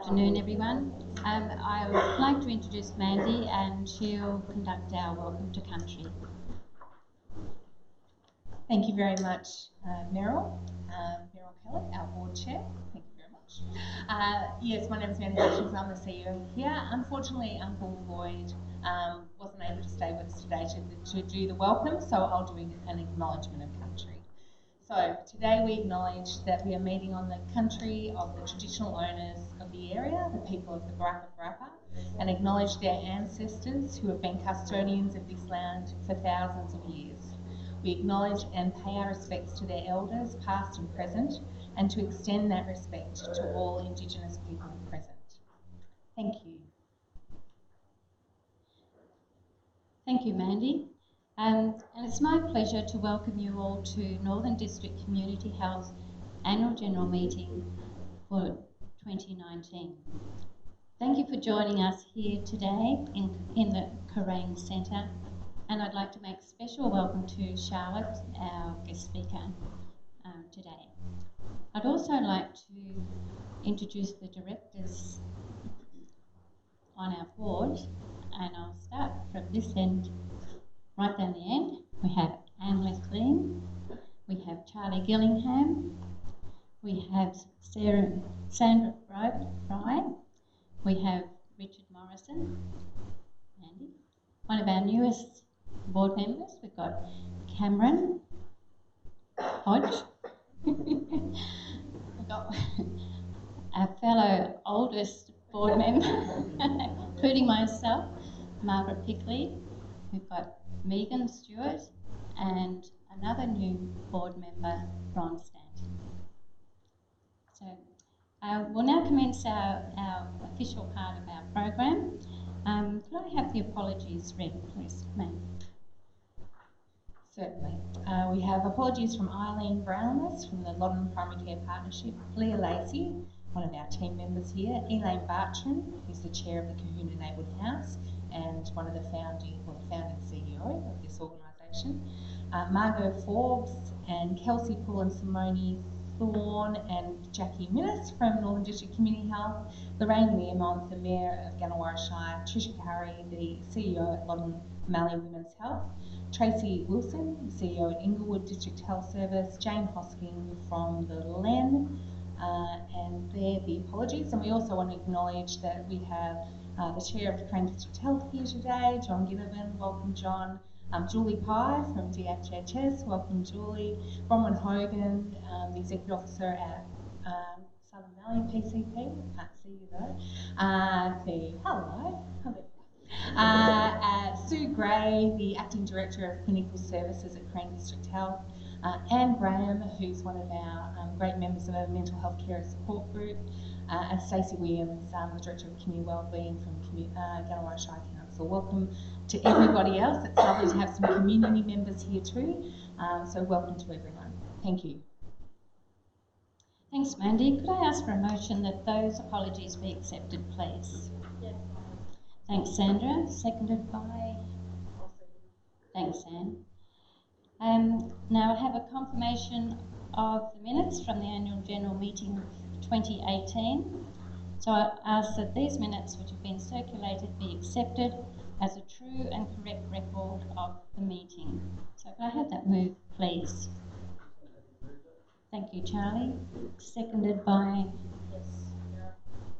afternoon, everyone. I would like to introduce Mandy, and she'll conduct our Welcome to Country. Thank you very much, Meryl. Meryl Kellett, our board chair. Thank you very much. Yes, my name is Mandy Hutchins. I'm the CEO here. Unfortunately, Uncle Lloyd wasn't able to stay with us today to do the welcome, so I'll do an acknowledgement of country. So today we acknowledge that we are meeting on the country of the traditional owners of the area, the people of the Barapa, and acknowledge their ancestors who have been custodians of this land for thousands of years. We acknowledge and pay our respects to their elders, past and present, and to extend that respect to all Indigenous people present. Thank you. Thank you, Mandy. And it's my pleasure to welcome you all to Northern District Community Health Annual General Meeting for 2019. Thank you for joining us here today in the Kerrang Centre, and I'd like to make a special welcome to Charlotte, our guest speaker today. I'd also like to introduce the directors on our board, and I'll start from this end right down the end. We have Anne McLean, we have Charlie Gillingham, we have Sandra Fry, we have Richard Morrison, Andy. One of our newest board members, we've got Cameron Hodge. We've got our fellow oldest board member, including myself, Margaret Pickley. We've got Megan Stewart and another new board member, Ron Stanton. So we'll now commence our official part of our program. Could I have the apologies read, please, ma'am? Certainly. We have apologies from Eileen Brownless from the Loddon Primary Care Partnership, Leah Lacey, one of our team members here, Elaine Bartram, who's the chair of the Kahuna Neighbourhood House and one of the founding CEO of this organisation, Margot Forbes and Kelsey Poole and Simone Thorne and Jackie Minnis from Northern District Community Health, Lorraine Learmont, the Mayor of Gannawarra Shire, Tricia Curry, the CEO at Loddon Mallee Women's Health, Tracy Wilson, the CEO at Inglewood District Health Service, Jane Hosking from the LEN, and they're the apologies. And we also want to acknowledge that we have the Chair of Kerrang District Health here today, John Ginnivan, welcome John. Julie Pye from DHHS, welcome Julie. Bronwyn Hogan, the Executive Officer at Southern Valley PCP, can't see you though. Hello. Sue Gray, the Acting Director of Clinical Services at Kerrang District Health. Anne Graham, who's one of our great members of our mental health care support group. And Stacey Williams, the Director of Community Wellbeing from Gannawarra Shire Council. Welcome to everybody else. It's lovely to have some community members here too. So welcome to everyone. Thank you. Thanks, Mandy. Could I ask for a motion that those apologies be accepted, please? Yes. Thanks, Sandra. Seconded by? Thanks, Anne. Now I have a confirmation of the minutes from the Annual General Meeting 2018. So I ask that these minutes which have been circulated be accepted as a true and correct record of the meeting. So could I have that move, please? Thank you, Charlie. Seconded by? Yes.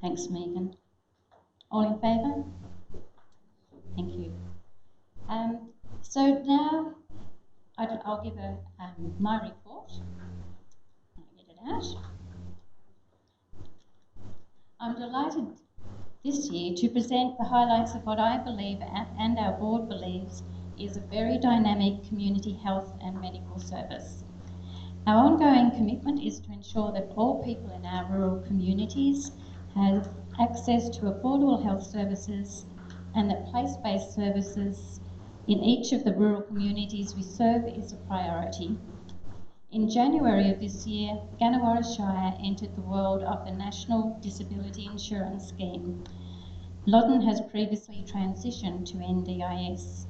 Thanks, Megan. All in favour? Thank you. So now I'll give my report. I'll get it out. I'm delighted this year to present the highlights of what I believe and our board believes is a very dynamic community health and medical service. Our ongoing commitment is to ensure that all people in our rural communities have access to affordable health services and that place-based services in each of the rural communities we serve is a priority. In January of this year, Gannawarra Shire entered the world of the National Disability Insurance Scheme. Loddon has previously transitioned to NDIS.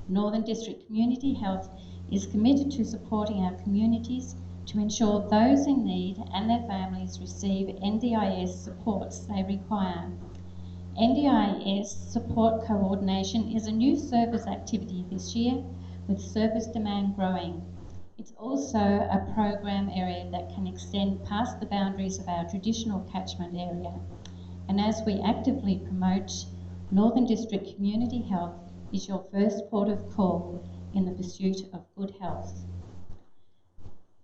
Northern District Community Health is committed to supporting our communities to ensure those in need and their families receive NDIS supports they require. NDIS support coordination is a new service activity this year, with service demand growing. It's also a program area that can extend past the boundaries of our traditional catchment area. And as we actively promote, Northern District Community Health is your first port of call in the pursuit of good health.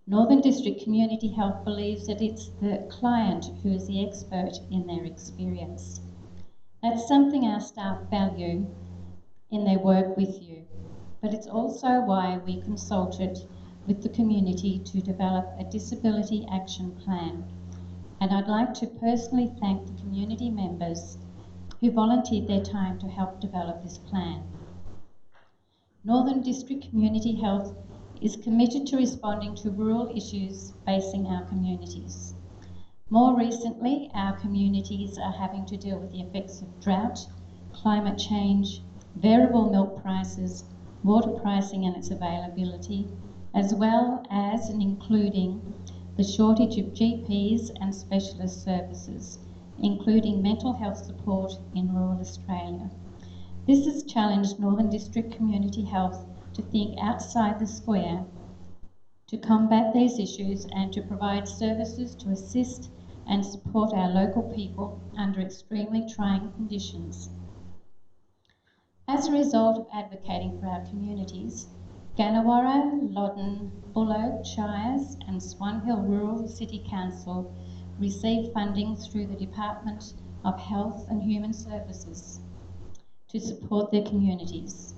Northern District Community Health believes that it's the client who is the expert in their experience. That's something our staff value in their work with you, but it's also why we consulted with the community to develop a disability action plan. And I'd like to personally thank the community members who volunteered their time to help develop this plan. Northern District Community Health is committed to responding to rural issues facing our communities. More recently, our communities are having to deal with the effects of drought, climate change, variable milk prices, water pricing and its availability, as well as and including the shortage of GPs and specialist services, including mental health support in rural Australia. This has challenged Northern District Community Health to think outside the square to combat these issues and to provide services to assist and support our local people under extremely trying conditions. As a result of advocating for our communities, Gannawarra, Loddon, Bulow, Shires and Swan Hill Rural City Council received funding through the Department of Health and Human Services to support their communities.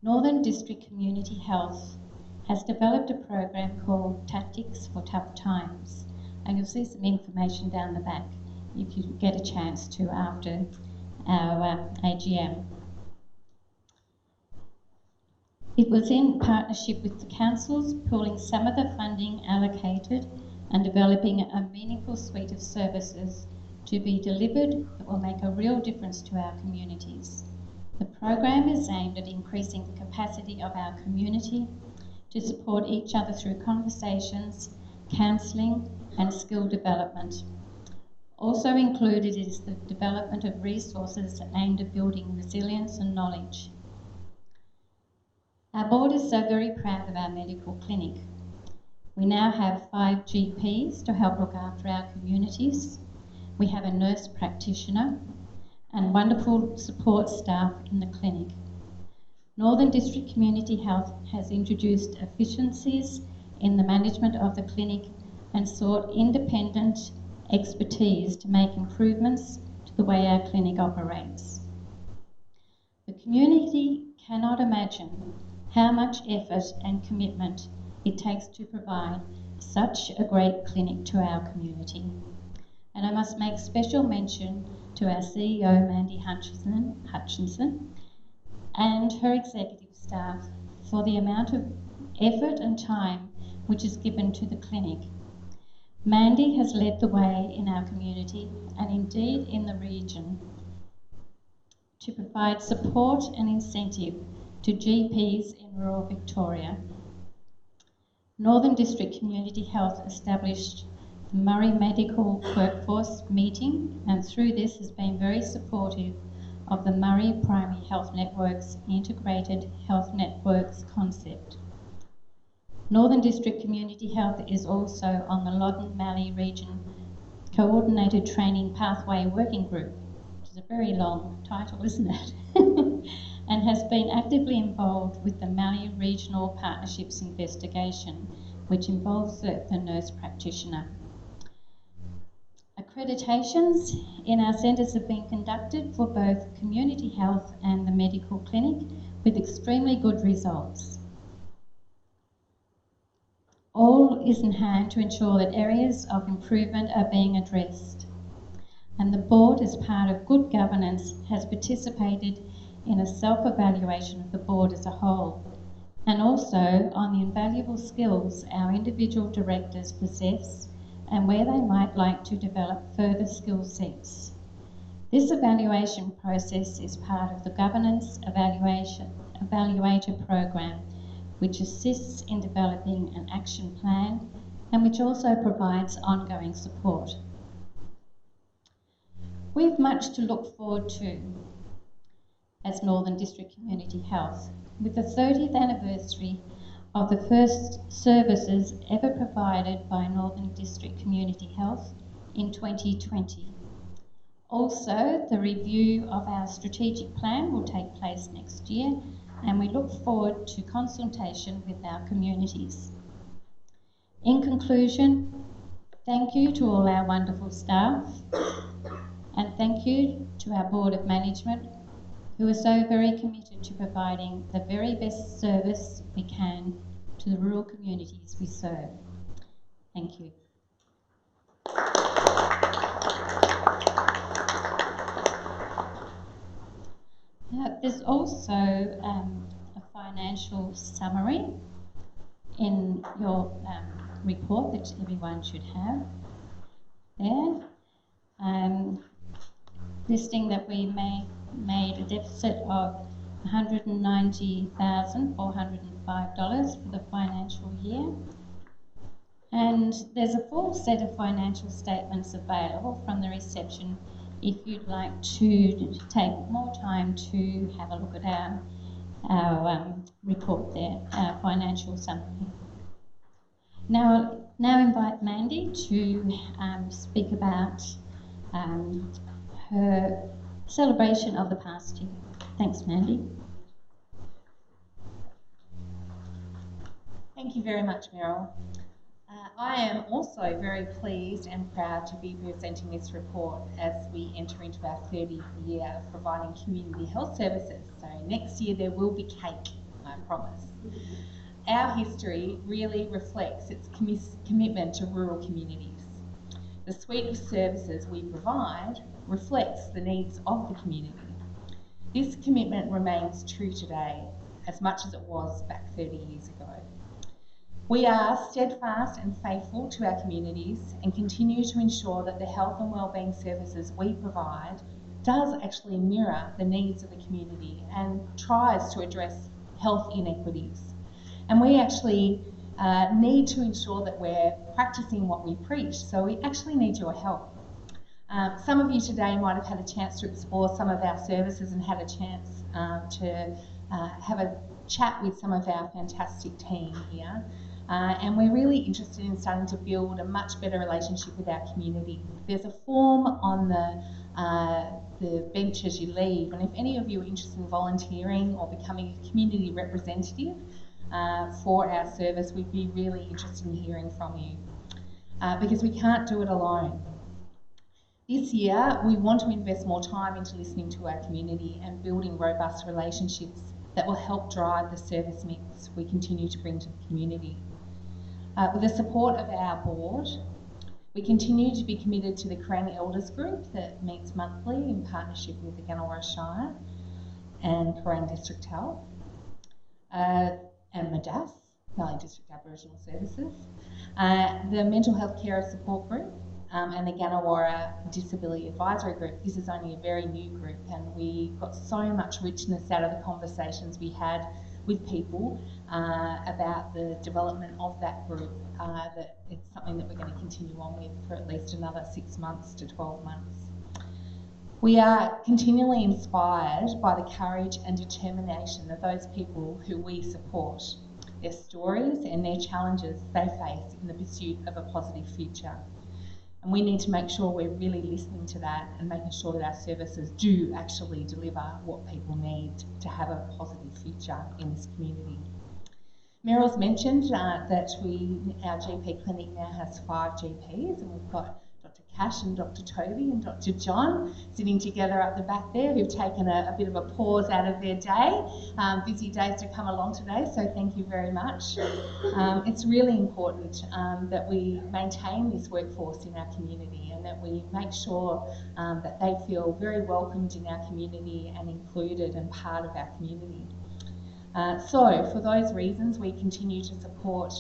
Northern District Community Health has developed a program called Tactics for Tough Times, and you'll see some information down the back if you get a chance to after our AGM. It was in partnership with the councils, pooling some of the funding allocated and developing a meaningful suite of services to be delivered that will make a real difference to our communities. The program is aimed at increasing the capacity of our community to support each other through conversations, counselling and skill development. Also included is the development of resources aimed at building resilience and knowledge. Our board is so very proud of our medical clinic. We now have 5 GPs to help look after our communities. We have a nurse practitioner and wonderful support staff in the clinic. Northern District Community Health has introduced efficiencies in the management of the clinic and sought independent expertise to make improvements to the way our clinic operates. The community cannot imagine how much effort and commitment it takes to provide such a great clinic to our community. And I must make special mention to our CEO, Mandy Hutchinson, and her executive staff for the amount of effort and time which is given to the clinic. Mandy has led the way in our community and indeed in the region to provide support and incentive to GPs in rural Victoria. Northern District Community Health established the Murray Medical Workforce Meeting, and through this has been very supportive of the Murray Primary Health Network's Integrated Health Networks concept. Northern District Community Health is also on the Loddon Mallee Region Coordinated Training Pathway Working Group, which is a very long title, isn't it? And has been actively involved with the Mallee Regional Partnerships investigation, which involves the nurse practitioner. Accreditations in our centres have been conducted for both community health and the medical clinic with extremely good results. All is in hand to ensure that areas of improvement are being addressed. And the board, as part of good governance, has participated in a self-evaluation of the board as a whole, and also on the invaluable skills our individual directors possess and where they might like to develop further skill sets. This evaluation process is part of the Governance Evaluator program, which assists in developing an action plan and which also provides ongoing support. We have much to look forward to as Northern District Community Health, with the 30th anniversary of the first services ever provided by Northern District Community Health in 2020. Also, the review of our strategic plan will take place next year, and we look forward to consultation with our communities. In conclusion, thank you to all our wonderful staff, and thank you to our Board of Management, who are so very committed to providing the very best service we can to the rural communities we serve. Thank you. Now, there's also a financial summary in your report that everyone should have there, listing that we made a deficit of $190,405 for the financial year. And there's a full set of financial statements available from the reception if you'd like to take more time to have a look at our report there, our financial summary. Now invite Mandy to speak about her celebration of the past year. Thanks, Mandy. Thank you very much, Meryl. I am also very pleased and proud to be presenting this report as we enter into our 30th year of providing community health services. So next year there will be cake, I promise. Our history really reflects its commitment to rural communities. The suite of services we provide reflects the needs of the community. This commitment remains true today, as much as it was back 30 years ago. We are steadfast and faithful to our communities and continue to ensure that the health and wellbeing services we provide does actually mirror the needs of the community and tries to address health inequities. And we actually need to ensure that we're practicing what we preach, so we actually need your help. Some of you today might have had a chance to explore some of our services and had a chance to have a chat with some of our fantastic team here. And we're really interested in starting to build a much better relationship with our community. There's a form on the bench as you leave, and if any of you are interested in volunteering or becoming a community representative for our service, we'd be really interested in hearing from you because we can't do it alone. This year, we want to invest more time into listening to our community and building robust relationships that will help drive the service mix we continue to bring to the community. With the support of our board, we continue to be committed to the Kerang Elders Group that meets monthly in partnership with the Ganawara Shire and Kerang District Health, and MADAS, Valley District Aboriginal Services, the Mental Health Carer Support Group, and the Ganawara Disability Advisory Group. This is only a very new group, and we got so much richness out of the conversations we had with people about the development of that group, that it's something that we're going to continue on with for at least another 6 months to 12 months. We are continually inspired by the courage and determination of those people who we support, their stories and their challenges they face in the pursuit of a positive future. And we need to make sure we're really listening to that and making sure that our services do actually deliver what people need to have a positive future in this community. Meryl's mentioned that our GP clinic now has 5 GPs, and we've got Dr. Cash and Dr. Toby and Dr. John sitting together up the back there, who've taken a bit of a pause out of their day. Busy days to come along today, so thank you very much. It's really important that we maintain this workforce in our community and that we make sure that they feel very welcomed in our community and included and part of our community. So for those reasons, we continue to support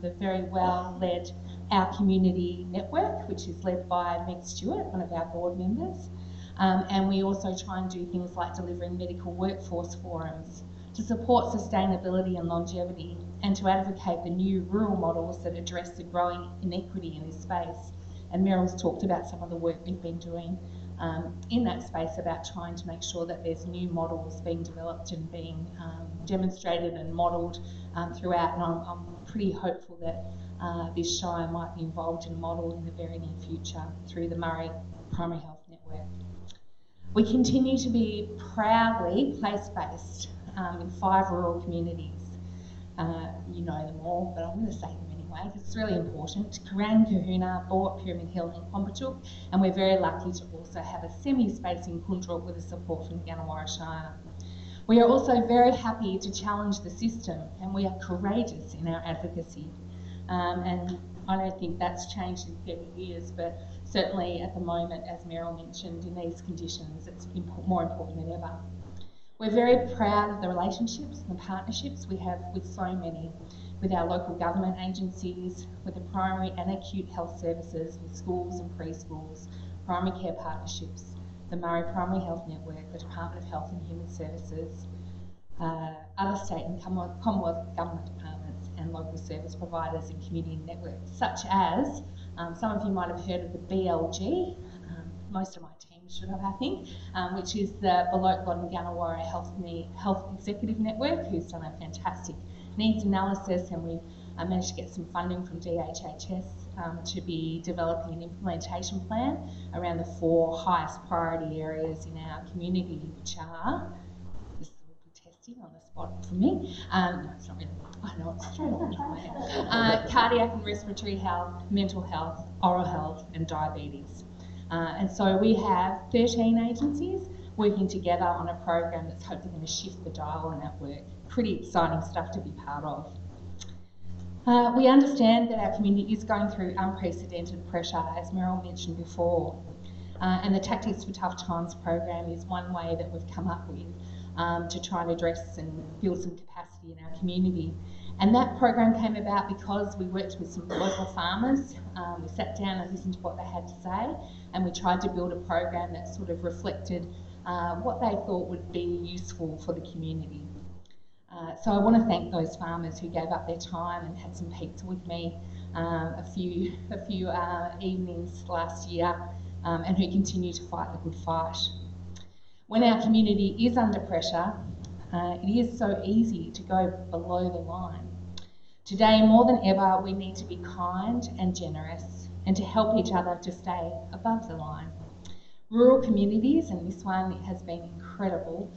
the very well-led Our Community Network, which is led by Meg Stewart, one of our board members. And we also try and do things like delivering medical workforce forums to support sustainability and longevity, and to advocate the new rural models that address the growing inequity in this space. And Meryl's talked about some of the work we've been doing in that space about trying to make sure that there's new models being developed and being demonstrated and modelled throughout. And I'm pretty hopeful that this Shire might be involved in a model in the very near future through the Murray Primary Health Network. We continue to be proudly place-based in 5 rural communities. You know them all, but I'm going to say them anyway because it's really important. Kerang, Kahuna, Bort, Pyramid Hill and Qumbachuk, and we're very lucky to also have a semi-space in Kundruk with the support from Gannawarra Shire. We are also very happy to challenge the system, and we are courageous in our advocacy. And I don't think that's changed in 30 years, but certainly at the moment, as Meryl mentioned, in these conditions, it's more important than ever. We're very proud of the relationships and the partnerships we have with so many, with our local government agencies, with the primary and acute health services, with schools and preschools, primary care partnerships, the Murray Primary Health Network, the Department of Health and Human Services, other state and Commonwealth government departments and local service providers and community networks, such as, some of you might have heard of the BLG, most of my team should have, I think, which is the Beloit Loddon Gannawarra Health Executive Network, who's done a fantastic needs analysis, and we managed to get some funding from DHHS to be developing an implementation plan around the 4 highest priority areas in our community, which are, this will be testing on the spot for me, no, it's not really, I know it's straight off the top of my head, cardiac and respiratory health, mental health, oral health and diabetes. And so we have 13 agencies working together on a program that's hopefully going to shift the dial on that work. Pretty exciting stuff to be part of. We understand that our community is going through unprecedented pressure, as Meryl mentioned before, and the Tactics for Tough Times program is one way that we've come up with to try and address and build some capacity in our community. And that program came about because we worked with some local farmers. We sat down and listened to what they had to say, and we tried to build a program that sort of reflected what they thought would be useful for the community. So I want to thank those farmers who gave up their time and had some pizza with me a few evenings last year, and who continue to fight the good fight. When our community is under pressure, it is so easy to go below the line. Today, more than ever, we need to be kind and generous and to help each other to stay above the line. Rural communities, and this one has been incredible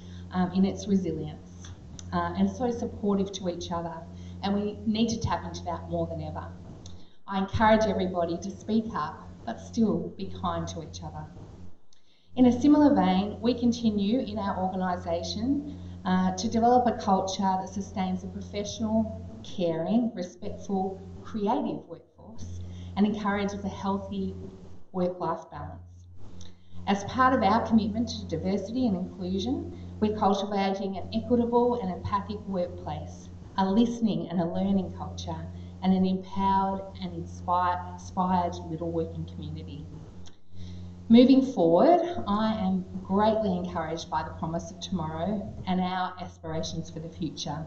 in its resilience and so supportive to each other, and we need to tap into that more than ever. I encourage everybody to speak up, but still be kind to each other. In a similar vein, we continue in our organisation to develop a culture that sustains a professional, caring, respectful, creative workforce and encourages a healthy work-life balance. As part of our commitment to diversity and inclusion, we're cultivating an equitable and empathic workplace, a listening and a learning culture, and an empowered and inspired little working community. Moving forward, I am greatly encouraged by the promise of tomorrow and our aspirations for the future.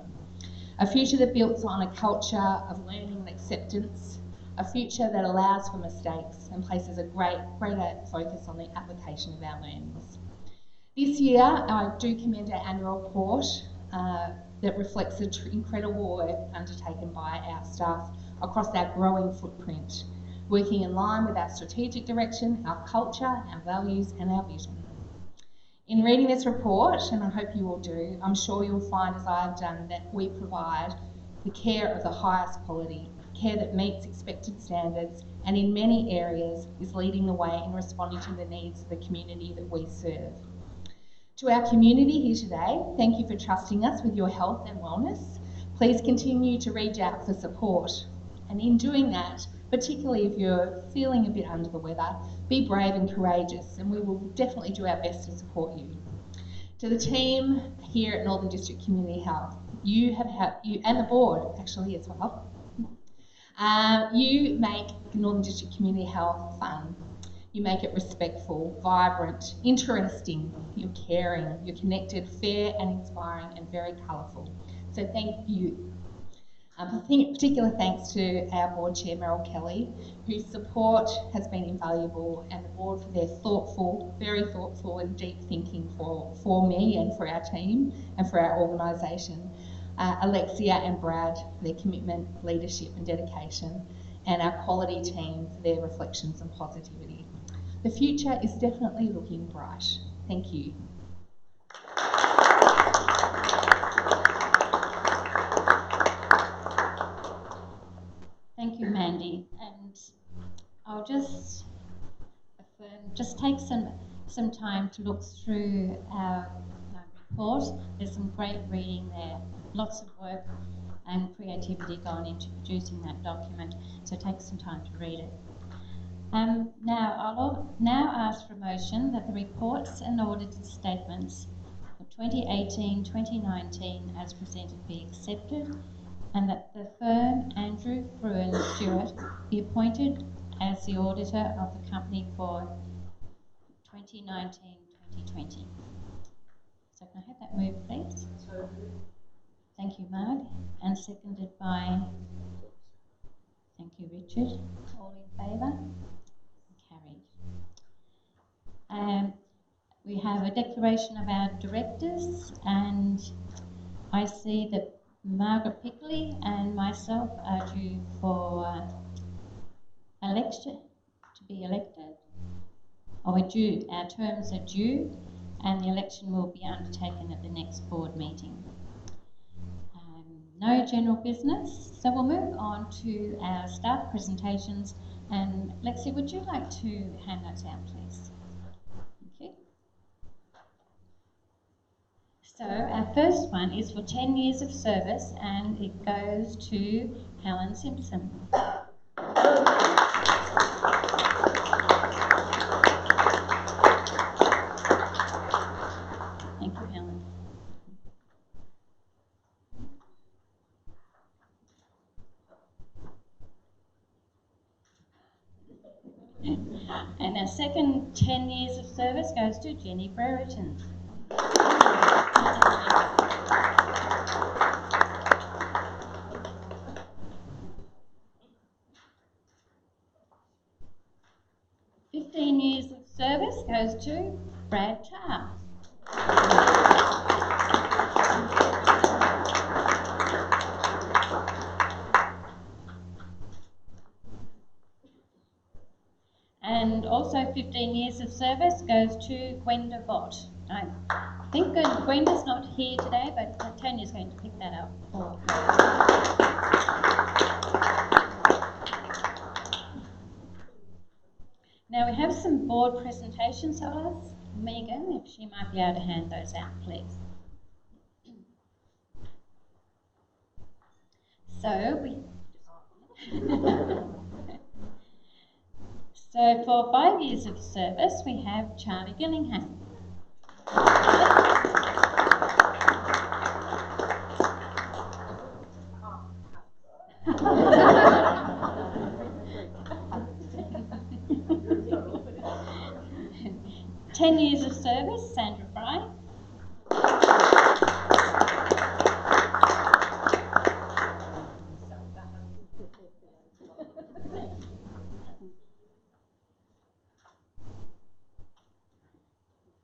A future that builds on a culture of learning and acceptance, a future that allows for mistakes and places a greater focus on the application of our learnings. This year, I do commend our annual report that reflects the incredible work undertaken by our staff across our growing footprint, working in line with our strategic direction, our culture, our values and our vision. In reading this report, and I hope you all do, I'm sure you'll find, as I have done, that we provide the care of the highest quality, care that meets expected standards and in many areas is leading the way in responding to the needs of the community that we serve. To our community here today, thank you for trusting us with your health and wellness. Please continue to reach out for support. And in doing that, particularly if you're feeling a bit under the weather, be brave and courageous, and we will definitely do our best to support you. To the team here at Northern District Community Health, you and the board actually as well, you make Northern District Community Health fun. You make it respectful, vibrant, interesting, you're caring, you're connected, fair and inspiring and very colourful. So thank you. Particular thanks to our board chair, Meryl Kelly, whose support has been invaluable, and the board for their very thoughtful and deep thinking for me and for our team and for our organisation. Alexia and Brad for their commitment, leadership and dedication, and our quality team for their reflections and positivity. The future is definitely looking bright. Thank you. Thank you, Mandy. And I'll just take some time to look through our report. There's some great reading there, lots of work and creativity gone into producing that document, so take some time to read it. I'll now ask for a motion that the reports and audited statements for 2018-2019 as presented be accepted, and that the firm Andrew Fruin Stewart be appointed as the auditor of the company for 2019-2020. So can I have that moved, please? Thank you, Mark. And seconded by, thank you, Richard. All in favour? Carried. We have a declaration of our directors, and I see that Margaret Pickley and myself are due for election, to be elected. Our terms are due, and the election will be undertaken at the next board meeting. No general business, so we'll move on to our staff presentations. And Lexi, would you like to hand those out, please? Thank you. So our first one is for 10 years of service, and it goes to Helen Simpson. Thank you, Helen. And our second 10 years of service goes to Jenny Brereton. Years of service goes to Brad Tarr. And also 15 years of service goes to Gwenda Vott. I think Gwenda's not here today, but Tanya's going to pick that up for her. Now we have some board presentations, so I'll ask Megan if she might be able to hand those out, please. So for 5 years of service, we have Charlie Gillingham. Ten years of service, Sandra Fry.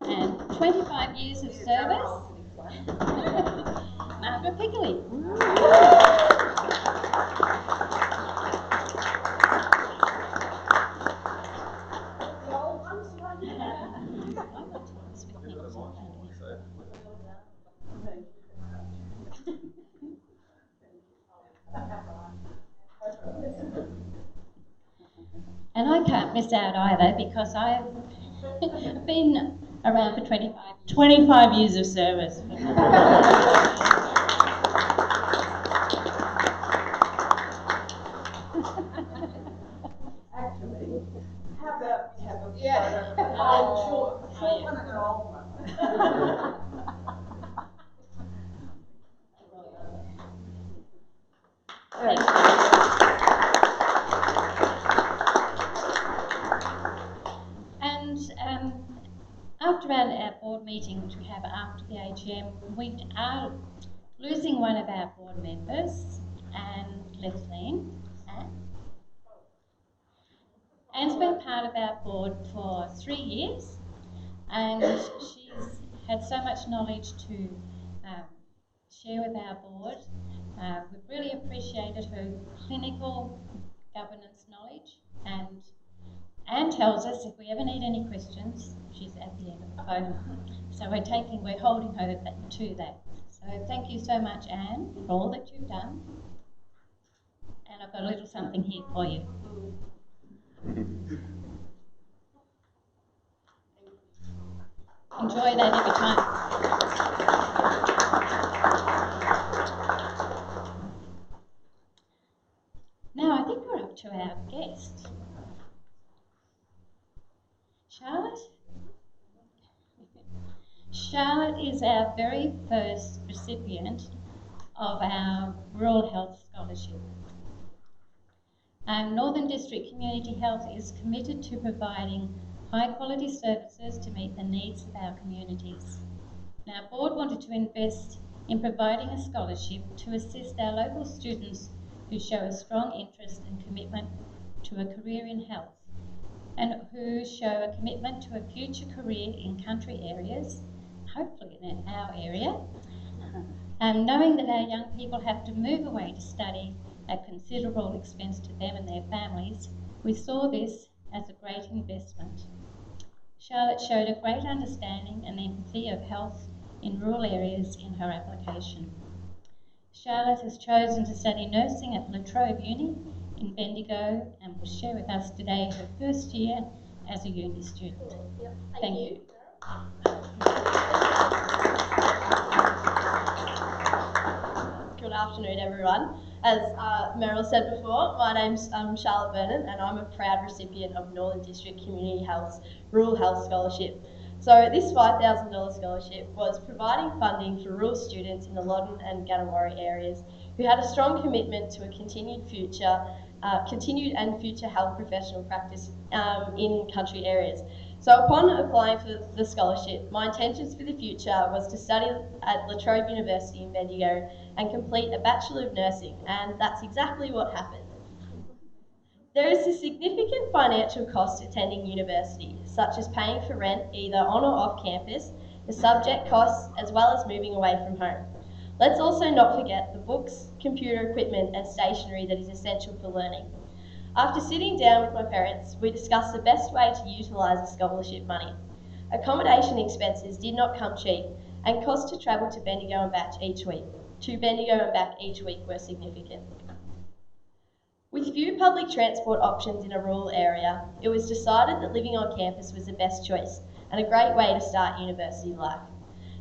And 25 years of service, Margaret Pickley. And I can't miss out either because I've been around for 25 years of service. Actually, how about we have a short one and an old one? And after our board meeting, which we have after the AGM, we are losing one of our board members, and Leslie. Anne's been part of our board for 3 years, and she's had so much knowledge to share with our board. We've really appreciated her clinical governance knowledge, and Anne tells us if we ever need any questions, she's at the end of the phone. So we're holding her to that. So thank you so much, Anne, for all that you've done. And I've got a little something here for you. Enjoy that every time. Now I think we're up to our guest. Charlotte? Charlotte is our very first recipient of our Rural Health Scholarship. Northern District Community Health is committed to providing high quality services to meet the needs of our communities. Our board wanted to invest in providing a scholarship to assist our local students who show a strong interest and commitment to a career in health and who show a commitment to a future career in country areas, hopefully in our area, knowing that our young people have to move away to study at considerable expense to them and their families, we saw this as a great investment. Charlotte showed a great understanding and empathy of health in rural areas in her application. Charlotte has chosen to study nursing at La Trobe Uni in Bendigo and will share with us today her first year as a uni student. Yep. Thank you. Good afternoon, everyone. As Meryl said before, my name's Charlotte Vernon, and I'm a proud recipient of Northern District Community Health's Rural Health Scholarship. So this $5,000 scholarship was providing funding for rural students in the Loddon and Ganawari areas who had a strong commitment to a continued and future health professional practice in country areas. So upon applying for the scholarship, my intentions for the future was to study at La Trobe University in Bendigo and complete a Bachelor of Nursing, and that's exactly what happened. There is a significant financial cost to attending university, such as paying for rent either on or off campus, the subject costs, as well as moving away from home. Let's also not forget the books, computer equipment and stationery that is essential for learning. After sitting down with my parents, we discussed the best way to utilise the scholarship money. Accommodation expenses did not come cheap, and costs to travel to Bendigo and back each week were significant. With few public transport options in a rural area, it was decided that living on campus was the best choice and a great way to start university life.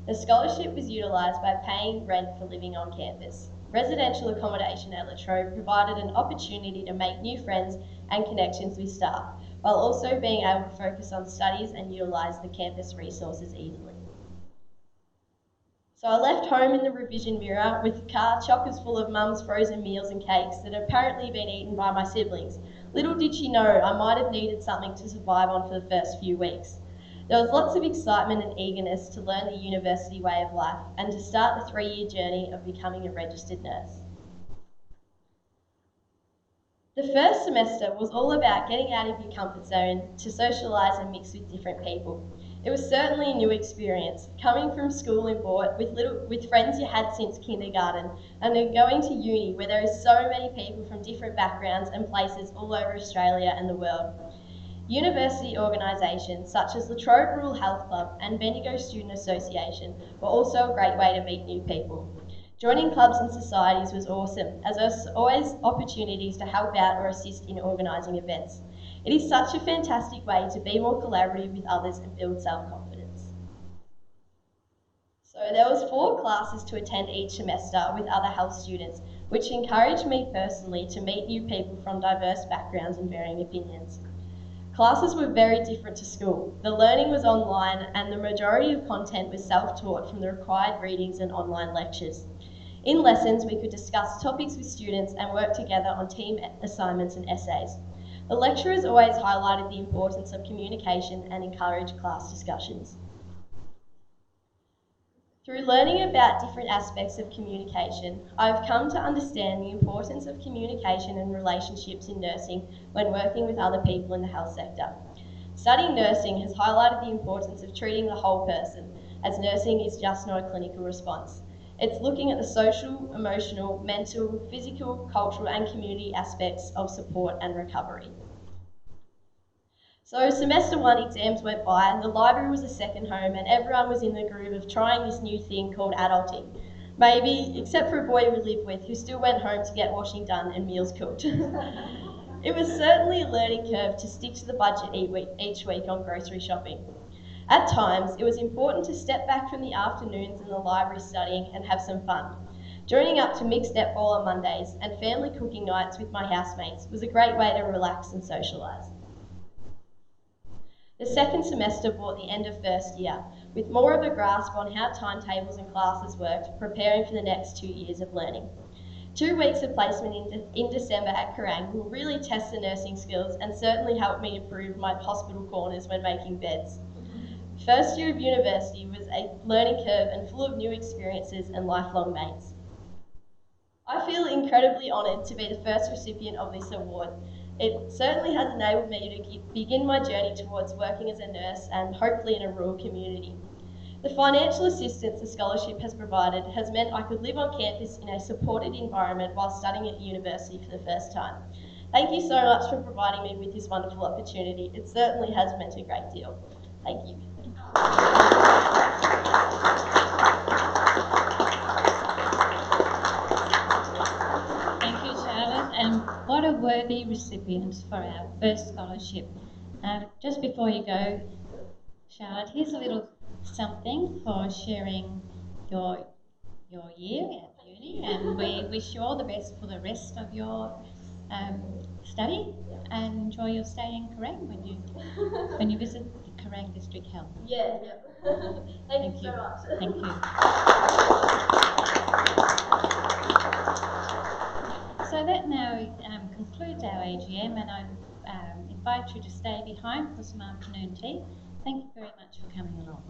The scholarship was utilised by paying rent for living on campus. Residential accommodation at La Trobe provided an opportunity to make new friends and connections with staff, while also being able to focus on studies and utilise the campus resources easily. So I left home in the revision mirror with the car chockers full of mum's frozen meals and cakes that had apparently been eaten by my siblings. Little did she know I might have needed something to survive on for the first few weeks. There was lots of excitement and eagerness to learn the university way of life and to start the 3-year journey of becoming a registered nurse. The first semester was all about getting out of your comfort zone to socialise and mix with different people. It was certainly a new experience, coming from school in Bort with friends you had since kindergarten, and then going to uni where there is so many people from different backgrounds and places all over Australia and the world. University organisations such as La Trobe Rural Health Club and Bendigo Student Association were also a great way to meet new people. Joining clubs and societies was awesome, as there was always opportunities to help out or assist in organising events. It is such a fantastic way to be more collaborative with others and build self-confidence. So there was 4 classes to attend each semester with other health students, which encouraged me personally to meet new people from diverse backgrounds and varying opinions. Classes were very different to school. The learning was online and the majority of content was self-taught from the required readings and online lectures. In lessons, we could discuss topics with students and work together on team assignments and essays. The lecturers always highlighted the importance of communication and encouraged class discussions. Through learning about different aspects of communication, I've come to understand the importance of communication and relationships in nursing when working with other people in the health sector. Studying nursing has highlighted the importance of treating the whole person, as nursing is just not a clinical response. It's looking at the social, emotional, mental, physical, cultural and community aspects of support and recovery. So semester 1 exams went by and the library was a second home and everyone was in the groove of trying this new thing called adulting. Maybe, except for a boy we lived with who still went home to get washing done and meals cooked. It was certainly a learning curve to stick to the budget each week on grocery shopping. At times, it was important to step back from the afternoons in the library studying and have some fun. Joining up to mixed netball on Mondays and family cooking nights with my housemates was a great way to relax and socialise. The second semester brought the end of first year, with more of a grasp on how timetables and classes worked, preparing for the next 2 years of learning. 2 weeks of placement in December at Kerrang will really test the nursing skills and certainly help me improve my hospital corners when making beds. First year of university was a learning curve and full of new experiences and lifelong mates. I feel incredibly honoured to be the first recipient of this award. It certainly has enabled me to begin my journey towards working as a nurse and hopefully in a rural community. The financial assistance the scholarship has provided has meant I could live on campus in a supported environment while studying at university for the first time. Thank you so much for providing me with this wonderful opportunity. It certainly has meant a great deal. Thank you. Thank you, Charlotte, and what a worthy recipient for our first scholarship. Just before you go, Charlotte, here's a little something for sharing your year at uni, and we wish you all the best for the rest of your study, and enjoy your stay in Kerrang when you visit the Kerrang District Health. Yeah. Thank you so much. Thank you. So that now concludes our AGM, and I invite you to stay behind for some afternoon tea. Thank you very much for coming along.